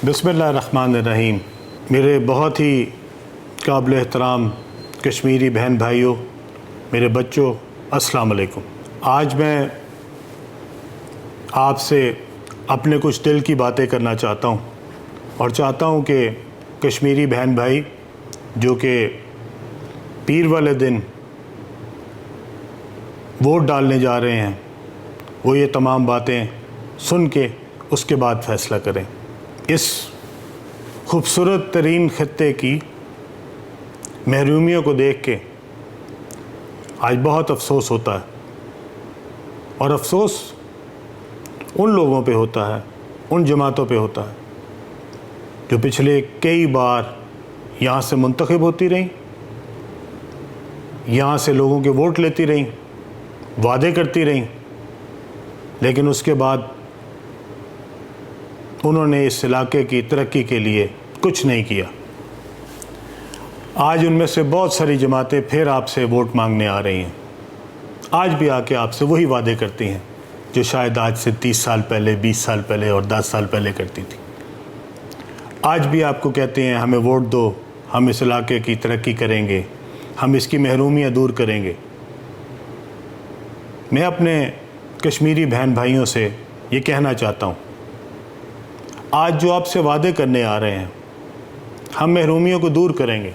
बिस्मिल्लाहिर्रहमानिर्रहीम। मेरे बहुत ही काबिल एहतराम कश्मीरी बहन भाइयों, मेरे बच्चों, अस्सलाम वालेकुम। आज मैं आपसे अपने कुछ दिल की बातें करना चाहता हूँ और चाहता हूँ कि कश्मीरी बहन भाई जो कि पीर वाले दिन वोट डालने जा रहे हैं, वो ये तमाम बातें सुन के उसके बाद फ़ैसला करें। इस खूबसूरत तरीन खत्ते की महरूमियों को देख के आज बहुत अफसोस होता है, और अफसोस उन लोगों पे होता है, उन जमातों पे होता है जो पिछले कई बार यहाँ से मुंतखब होती रहीं, यहाँ से लोगों के वोट लेती रहीं, वादे करती रहीं, लेकिन उसके बाद उन्होंने इस इलाके की तरक्की के लिए कुछ नहीं किया। आज उनमें से बहुत सारी जमातें फिर आपसे वोट मांगने आ रही हैं। आज भी आके आपसे वही वादे करती हैं जो शायद आज से 30 साल पहले, 20 साल पहले और 10 साल पहले करती थी। आज भी आपको कहते हैं हमें वोट दो, हम इस इलाके की तरक्की करेंगे, हम इसकी महरूमियाँ दूर करेंगे। मैं अपने कश्मीरी बहन भाइयों से ये कहना चाहता हूँ, आज जो आपसे वादे करने आ रहे हैं हम महरूमियों को दूर करेंगे,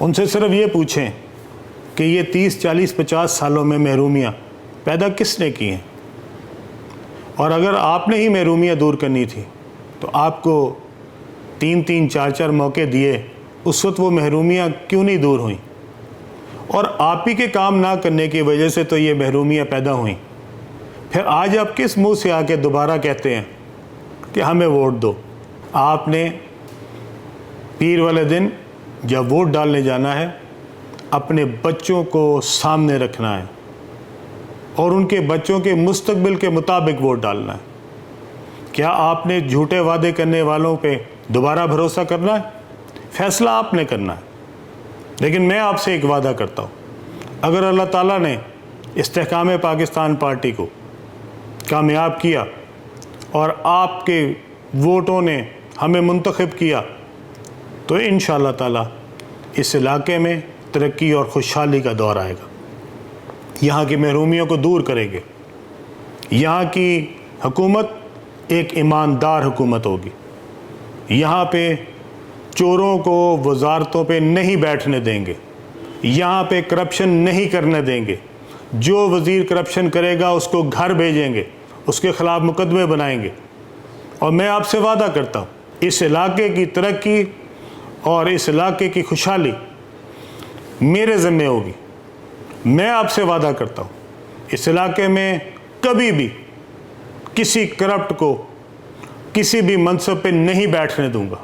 उनसे सिर्फ ये पूछें कि ये 30, 40, 50 सालों में महरूमियाँ पैदा किसने की हैं, और अगर आपने ही महरूमियाँ दूर करनी थी तो आपको 3-3, 4-4 मौके दिए, उस वक्त वो महरूमियाँ क्यों नहीं दूर हुई? और आप ही के काम ना करने की वजह से तो ये महरूमियाँ पैदा हुई। फिर आज आप किस मुंह से आके दोबारा कहते हैं कि हमें वोट दो? आपने पीर वाले दिन जब वोट डालने जाना है, अपने बच्चों को सामने रखना है और उनके बच्चों के मुस्तकबिल के मुताबिक वोट डालना है। क्या आपने झूठे वादे करने वालों पे दोबारा भरोसा करना है? फ़ैसला आपने करना है। लेकिन मैं आपसे एक वादा करता हूँ, अगर अल्लाह ताला ने इस्तेहकाम पाकिस्तान पार्टी को कामयाब किया और आपके वोटों ने हमें मुंतखब किया, तो इंशाअल्लाह ताला इस इलाके में तरक्की और खुशहाली का दौर आएगा। यहाँ की महरूमियों को दूर करेंगे। यहाँ की हुकूमत एक ईमानदार हुकूमत होगी। यहाँ पे चोरों को वजारतों पे नहीं बैठने देंगे। यहाँ पे करप्शन नहीं करने देंगे। जो वज़ीर करप्शन करेगा उसको घर भेजेंगे, उसके ख़िलाफ़ मुकदमे बनाएंगे। और मैं आपसे वादा करता हूँ, इस इलाके की तरक्की और इस इलाके की खुशहाली मेरे ज़िम्मे होगी। मैं आपसे वादा करता हूँ, इस इलाके में कभी भी किसी करप्ट को किसी भी मनसब पे नहीं बैठने दूँगा।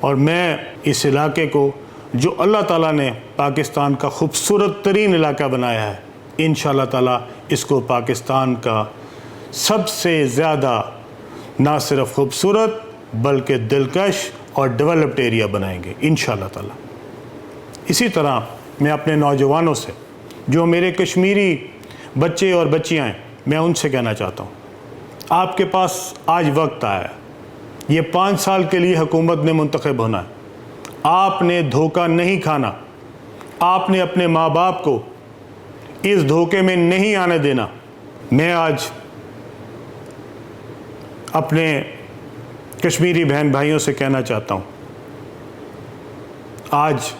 और मैं इस इलाके को, जो अल्लाह ताला ने पाकिस्तान का खूबसूरत तरीन इलाका बनाया है, इंशाअल्लाह ताला इसको पाकिस्तान का सबसे ज़्यादा ना सिर्फ खूबसूरत बल्कि दिलकश और डेवलप्ड एरिया बनाएंगे इंशाअल्लाह ताला। इसी तरह मैं अपने नौजवानों से, जो मेरे कश्मीरी बच्चे और बच्चियाँ हैं, मैं उनसे कहना चाहता हूँ, आपके पास आज वक्त आया है। ये 5 साल के लिए हुकूमत ने मुंतखब होना है। आपने धोखा नहीं खाना। आपने अपने माँ बाप को इस धोखे में नहीं आने देना। मैं आज अपने कश्मीरी बहन भाइयों से कहना चाहता हूँ, आज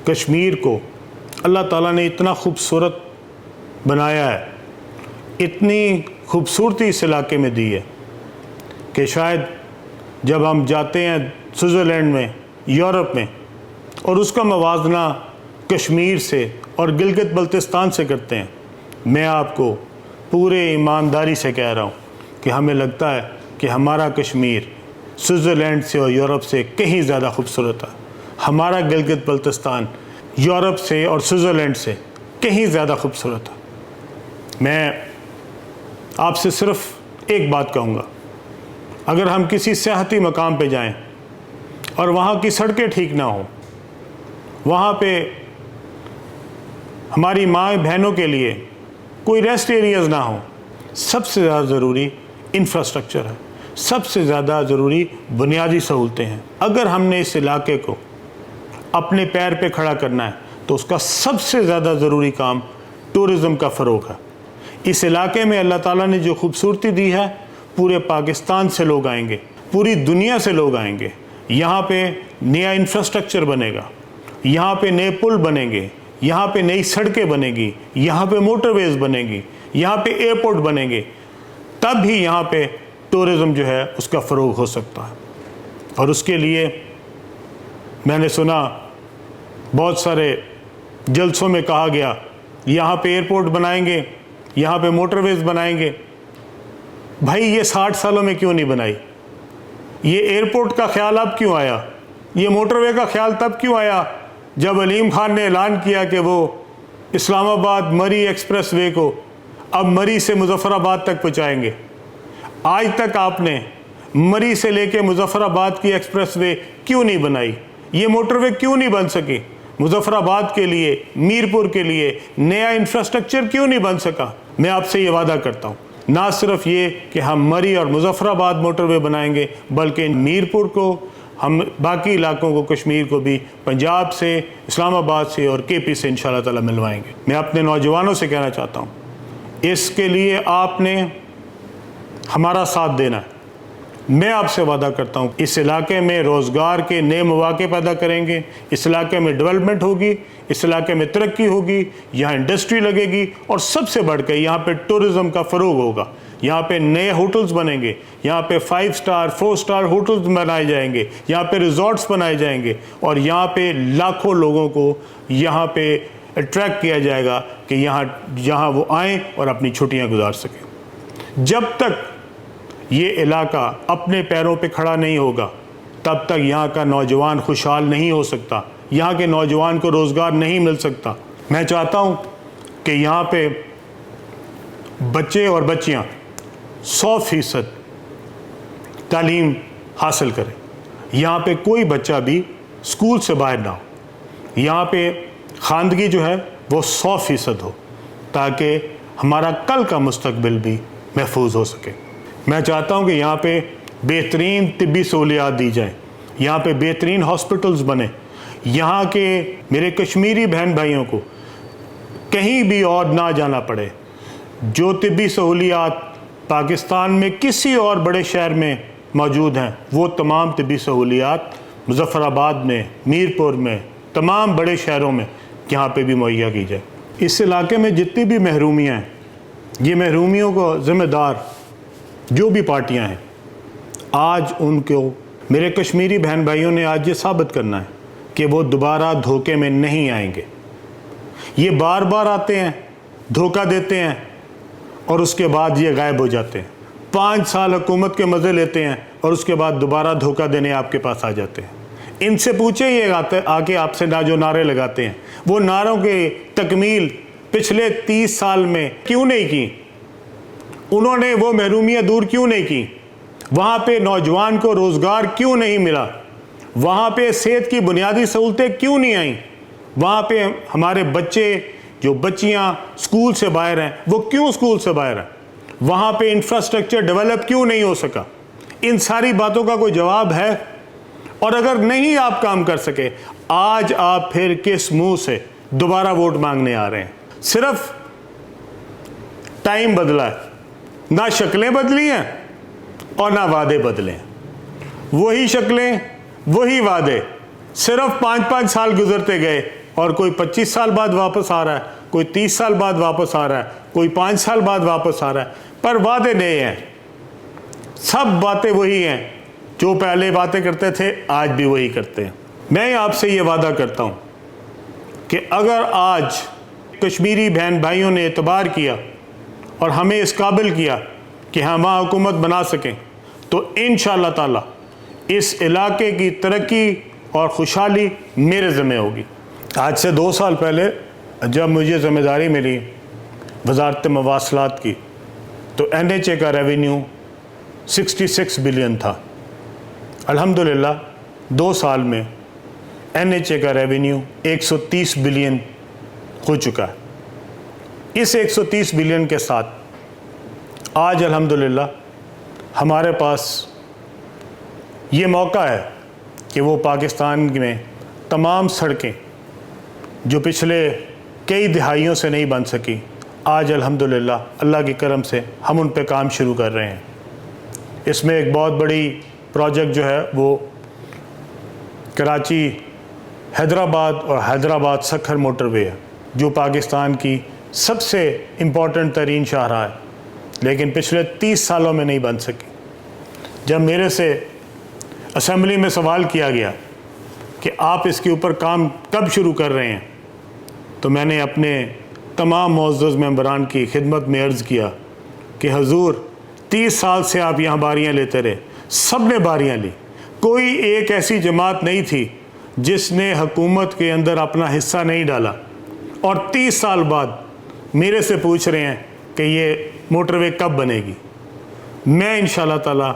कश्मीर को अल्लाह ताला ने इतना खूबसूरत बनाया है, इतनी खूबसूरती इस इलाके में दी है कि शायद जब हम जाते हैं स्विट्ज़रलैंड में, यूरोप में, और उसका मवाजना कश्मीर से और गिलगित बल्तिस्तान से करते हैं, मैं आपको पूरे ईमानदारी से कह रहा हूँ कि हमें लगता है कि हमारा कश्मीर स्विट्ज़रलैंड से और यूरोप से कहीं ज़्यादा खूबसूरत है। हमारा गिलगित बल्तिस्तान यूरोप से और स्विट्ज़रलैंड से कहीं ज़्यादा खूबसूरत है। मैं आपसे सिर्फ़ एक बात कहूँगा, अगर हम किसी सियाहती मकाम पे जाएं और वहाँ की सड़कें ठीक ना हो, वहाँ पे हमारी माँ बहनों के लिए कोई रेस्ट एरियाज़ ना हो, सबसे ज़्यादा ज़रूरी इंफ्रास्ट्रक्चर है। सबसे ज़्यादा ज़रूरी बुनियादी सहूलतें हैं। अगर हमने इस इलाके को अपने पैर पे खड़ा करना है तो उसका सबसे ज़्यादा ज़रूरी काम टूरिज़म का फ़रोग़ है। इस इलाके में अल्लाह ताला ने जो खूबसूरती दी है, पूरे पाकिस्तान से लोग आएंगे, पूरी दुनिया से लोग आएंगे। यहाँ पे नया इंफ्रास्ट्रक्चर बनेगा, यहाँ पे नए पुल बनेंगे, यहाँ पे नई सड़कें बनेगी, यहाँ पे मोटरवेज़ बनेगी, यहाँ पे एयरपोर्ट बनेंगे, तब भी यहाँ पे टूरिज़म जो है उसका फ़रोग़ हो सकता है। और उसके लिए मैंने सुना बहुत सारे जलसों में कहा गया यहाँ पे एयरपोर्ट बनाएंगे, यहाँ पे मोटरवेज़ बनाएंगे। भाई ये 60 सालों में क्यों नहीं बनाई? ये एयरपोर्ट का ख्याल अब क्यों आया? ये मोटरवे का ख्याल तब क्यों आया जब अलीम खान ने ऐलान किया कि वो इस्लामाबाद मरी एक्सप्रेस वे को अब मरी से मुजफ्फराबाद तक पहुँचाएंगे। आज तक आपने मरी से लेके मुजफ्फराबाद की एक्सप्रेस वे क्यों नहीं बनाई? ये मोटरवे क्यों नहीं बन सकी? मुजफ्फराबाद के लिए, मीरपुर के लिए नया इंफ्रास्ट्रक्चर क्यों नहीं बन सका? मैं आपसे ये वादा करता हूँ, ना सिर्फ ये कि हम मरी और मुजफ्फराबाद मोटरवे बनाएंगे, बल्कि मीरपुर को, हम बाकी इलाकों को, कश्मीर को भी पंजाब से, इस्लामाबाद से और केपी से इंशाअल्लाह ताला मिलवाएंगे। मैं अपने नौजवानों से कहना चाहता हूँ, इसके लिए आपने हमारा साथ देना है। मैं आपसे वादा करता हूँ इस इलाके में रोज़गार के नए मौके पैदा करेंगे, इस इलाके में डेवलपमेंट होगी, इस इलाके में तरक्की होगी, यहाँ इंडस्ट्री लगेगी और सबसे बढ़कर यहाँ पे टूरिज़म का फ़रोग़ होगा। यहाँ पे नए होटल्स बनेंगे, यहाँ पे 5 स्टार 4 स्टार होटल्स बनाए जाएंगे, यहाँ पे रिज़ॉर्ट्स बनाए जाएंगे और यहाँ पे लाखों लोगों को यहाँ पे अट्रैक्ट किया जाएगा कि यहाँ वो आएँ और अपनी छुट्टियाँ गुजार सकें। जब तक ये इलाका अपने पैरों पे खड़ा नहीं होगा, तब तक यहाँ का नौजवान खुशहाल नहीं हो सकता, यहाँ के नौजवान को रोज़गार नहीं मिल सकता। मैं चाहता हूँ कि यहाँ पे बच्चे और बच्चियाँ 100% तालीम हासिल करें। यहाँ पे कोई बच्चा भी स्कूल से बाहर ना हो। यहाँ पे ख़ानदगी जो है वो 100% हो, ताकि हमारा कल का मुस्तकबिल भी महफूज हो सके। मैं चाहता हूँ कि यहाँ पे बेहतरीन तिब्बी सहूलियात दी जाएँ, यहाँ पे बेहतरीन हॉस्पिटल्स बने, यहाँ के मेरे कश्मीरी बहन भाइयों को कहीं भी और ना जाना पड़े। जो तिब्बी सहूलियात पाकिस्तान में किसी और बड़े शहर में मौजूद हैं, वो तमाम तिब्बी सहूलियात मुजफ्फराबाद में, मीरपुर में, तमाम बड़े शहरों में यहाँ पे भी मुहैया की जाए। इस इलाके में जितनी भी महरूमियाँ हैं, ये महरूमियों को ज़िम्मेदार जो भी पार्टियां हैं, आज उनको मेरे कश्मीरी बहन भाइयों ने आज ये साबित करना है कि वो दोबारा धोखे में नहीं आएंगे। ये बार बार आते हैं, धोखा देते हैं और उसके बाद ये गायब हो जाते हैं। 5 साल हुकूमत के मज़े लेते हैं और उसके बाद दोबारा धोखा देने आपके पास आ जाते हैं। इनसे पूछे ये आके आपसे जो नारे लगाते हैं, वो नारों के तकमील पिछले 30 साल में क्यों नहीं की? उन्होंने वो महरूमियाँ दूर क्यों नहीं की? वहाँ पे नौजवान को रोज़गार क्यों नहीं मिला? वहाँ पे सेहत की बुनियादी सहूलतें क्यों नहीं आईं? वहाँ पे हमारे बच्चे, जो बच्चियाँ स्कूल से बाहर हैं, वो क्यों स्कूल से बाहर हैं? वहाँ पे इंफ्रास्ट्रक्चर डेवलप क्यों नहीं हो सका? इन सारी बातों का कोई जवाब है? और अगर नहीं आप काम कर सके, आज आप फिर किस मुंह से दोबारा वोट मांगने आ रहे हैं? सिर्फ टाइम बदला है, ना शक्लें बदली हैं और ना वादे बदले हैं। वही शक्लें, वही वादे, सिर्फ 5-5 साल गुजरते गए और कोई 25 साल बाद वापस आ रहा है, कोई 30 साल बाद वापस आ रहा है, कोई 5 साल बाद वापस आ रहा है, पर वादे नए हैं। सब बातें वही हैं, जो पहले बातें करते थे आज भी वही करते हैं। मैं आपसे ये वादा करता हूँ कि अगर आज कश्मीरी बहन भाइयों ने एतबार किया और हमें इस काबिल किया कि हम वहाँ हुकूमत बना सकें, तो इंशाअल्लाह ताला इस इलाके की तरक्की और खुशहाली मेरे ज़िम्मे होगी। आज से 2 साल पहले जब मुझे ज़िम्मेदारी मिली वज़ारत मवासलात की, तो NHA का रेवेन्यू 66 बिलियन था। अल्हम्दुलिल्लाह 2 साल में NHA का रेवेन्यू 130 बिलियन हो चुका है। इस 130 बिलियन के साथ आज अल्हम्दुलिल्लाह ہمارے پاس یہ موقع ہے کہ وہ پاکستان میں تمام سڑکیں جو پچھلے کئی دہائیوں سے نہیں بن سکی، آج الحمدللہ اللہ کے کرم سے ہم ان پہ کام شروع کر رہے ہیں۔ اس میں ایک بہت بڑی پروجیکٹ جو ہے وہ کراچی حیدرآباد اور حیدرآباد سکھر موٹر وے ہے، جو پاکستان کی سب سے امپورٹنٹ ترین شاہراہ ہے، لیکن پچھلے 30 سالوں میں نہیں بن سکی۔ جب میرے سے اسمبلی میں سوال کیا گیا کہ آپ اس کے اوپر کام کب شروع کر رہے ہیں، تو میں نے اپنے تمام معزز ممبران کی خدمت میں عرض کیا کہ حضور 30 سال سے آپ یہاں باریاں لیتے رہے، سب نے باریاں لی، کوئی ایک ایسی جماعت نہیں تھی جس نے حکومت کے اندر اپنا حصہ نہیں ڈالا، اور 30 سال بعد میرے سے پوچھ رہے ہیں کہ یہ موٹر وے کب بنے گی۔ میں انشاءاللہ تعالی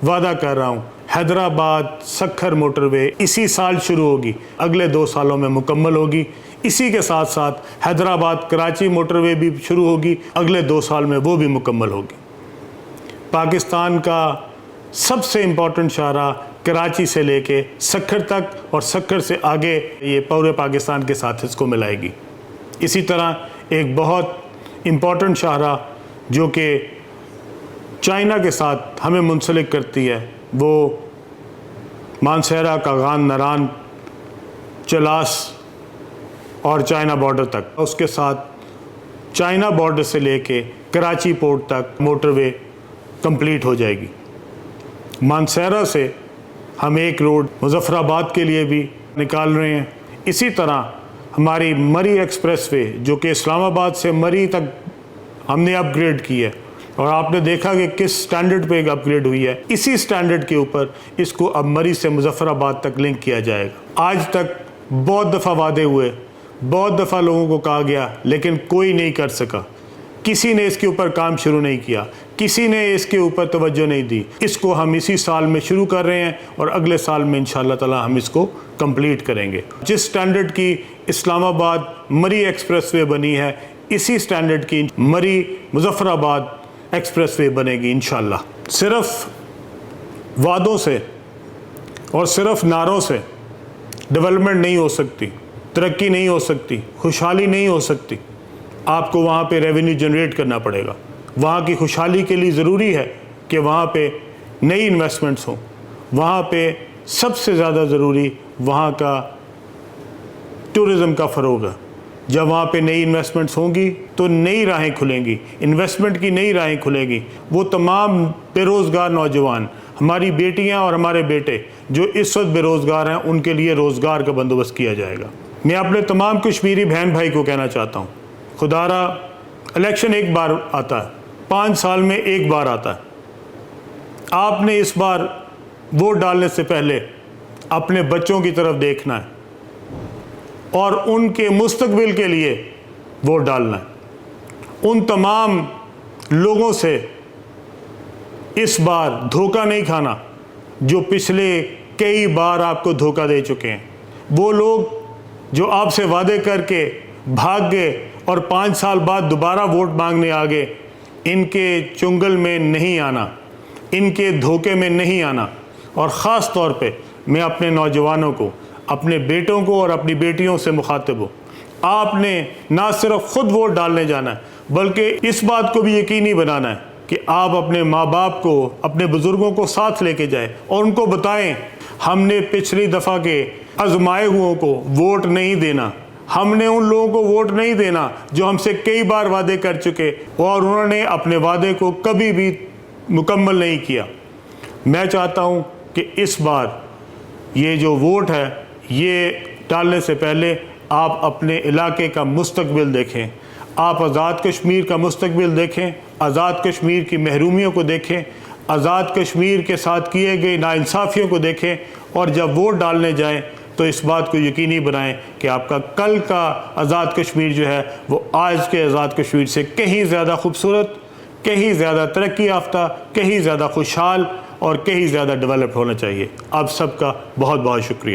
وعدہ کر رہا ہوں حیدرآباد سکھر موٹر وے اسی سال شروع ہوگی، اگلے 2 سالوں میں مکمل ہوگی۔ اسی کے ساتھ ساتھ حیدرآباد کراچی موٹر وے بھی شروع ہوگی، اگلے 2 سال میں وہ بھی مکمل ہوگی۔ پاکستان کا سب سے امپورٹنٹ شاہراہ کراچی سے لے کے سکھر تک، اور سکھر سے آگے یہ پورے پاکستان کے ساتھ اس کو ملائے گی۔ اسی طرح ایک بہت امپورٹنٹ شاہراہ جو کہ چائنا کے ساتھ ہمیں منسلک کرتی ہے، وہ مانسہرہ کاغان نران چلاس اور چائنا بارڈر تک، اس کے ساتھ چائنا بارڈر سے لے کے کراچی پورٹ تک موٹر وے کمپلیٹ ہو جائے گی۔ مانسہرہ سے ہم ایک روڈ مظفر آباد کے لیے بھی نکال رہے ہیں۔ اسی طرح ہماری مری ایکسپریس وے جو کہ اسلام آباد سے مری تک ہم نے اپ گریڈ کی ہے، اور آپ نے دیکھا کہ کس سٹینڈرڈ پہ اپ گریڈ ہوئی ہے، اسی سٹینڈرڈ کے اوپر اس کو اب مری سے مظفر آباد تک لنک کیا جائے گا۔ آج تک بہت دفعہ وعدے ہوئے، بہت دفعہ لوگوں کو کہا گیا، لیکن کوئی نہیں کر سکا، کسی نے اس کے اوپر کام شروع نہیں کیا، کسی نے اس کے اوپر توجہ نہیں دی۔ اس کو ہم اسی سال میں شروع کر رہے ہیں، اور اگلے سال میں انشاءاللہ تعالی ہم اس کو کمپلیٹ کریں گے۔ جس سٹینڈرڈ کی اسلام آباد مری ایکسپریس وے بنی ہے، اسی سٹینڈرڈ کی مری مظفر آباد ایکسپریس وے بنے گی انشاءاللہ۔ صرف وعدوں سے اور صرف نعروں سے ڈیولپمنٹ نہیں ہو سکتی، ترقی نہیں ہو سکتی، خوشحالی نہیں ہو سکتی۔ آپ کو وہاں پہ ریونیو جنریٹ کرنا پڑے گا۔ وہاں کی خوشحالی کے لیے ضروری ہے کہ وہاں پہ نئی انویسٹمنٹس ہوں۔ وہاں پہ سب سے زیادہ ضروری وہاں کا ٹورزم کا فروغ ہے۔ جب وہاں پہ نئی انویسٹمنٹس ہوں گی تو نئی راہیں کھلیں گی، انویسٹمنٹ کی نئی راہیں کھلیں گی۔ وہ تمام بے روزگار نوجوان، ہماری بیٹیاں اور ہمارے بیٹے جو اس وقت بے روزگار ہیں، ان کے لیے روزگار کا بندوبست کیا جائے گا۔ میں اپنے تمام کشمیری بہن بھائی کو کہنا چاہتا ہوں، خدا را الیکشن ایک بار آتا ہے، 5 سال میں ایک بار آتا ہے۔ آپ نے اس بار ووٹ ڈالنے سے پہلے اپنے بچوں کی طرف دیکھنا ہے اور ان کے مستقبل کے لیے ووٹ ڈالنا ہے۔ ان تمام لوگوں سے اس بار دھوکہ نہیں کھانا جو پچھلے کئی بار آپ کو دھوکہ دے چکے ہیں۔ وہ لوگ جو آپ سے وعدے کر کے بھاگ گئے اور 5 سال بعد دوبارہ ووٹ مانگنے آ گئے، ان کے چنگل میں نہیں آنا، ان کے دھوکے میں نہیں آنا۔ اور خاص طور پہ میں اپنے نوجوانوں کو، اپنے بیٹوں کو اور اپنی بیٹیوں سے مخاطب ہوں، آپ نے نہ صرف خود ووٹ ڈالنے جانا ہے بلکہ اس بات کو بھی یقینی بنانا ہے کہ آپ اپنے ماں باپ کو، اپنے بزرگوں کو ساتھ لے کے جائیں اور ان کو بتائیں ہم نے پچھلی دفعہ کے آزمائے ہوئوں کو ووٹ نہیں دینا، ہم نے ان لوگوں کو ووٹ نہیں دینا جو ہم سے کئی بار وعدے کر چکے اور انہوں نے اپنے وعدے کو کبھی بھی مکمل نہیں کیا۔ میں چاہتا ہوں کہ اس بار یہ جو ووٹ ہے، یہ ڈالنے سے پہلے آپ اپنے علاقے کا مستقبل دیکھیں، آپ آزاد کشمیر کا مستقبل دیکھیں، آزاد کشمیر کی محرومیوں کو دیکھیں، آزاد کشمیر کے ساتھ کیے گئے ناانصافیوں کو دیکھیں، اور جب ووٹ ڈالنے جائیں تو اس بات کو یقینی بنائیں کہ آپ کا کل کا آزاد کشمیر جو ہے وہ آج کے آزاد کشمیر سے کہیں زیادہ خوبصورت، کہیں زیادہ ترقی یافتہ، کہیں زیادہ خوشحال اور کہیں زیادہ ڈیولپ ہونا چاہیے۔ آپ سب کا بہت بہت شکریہ۔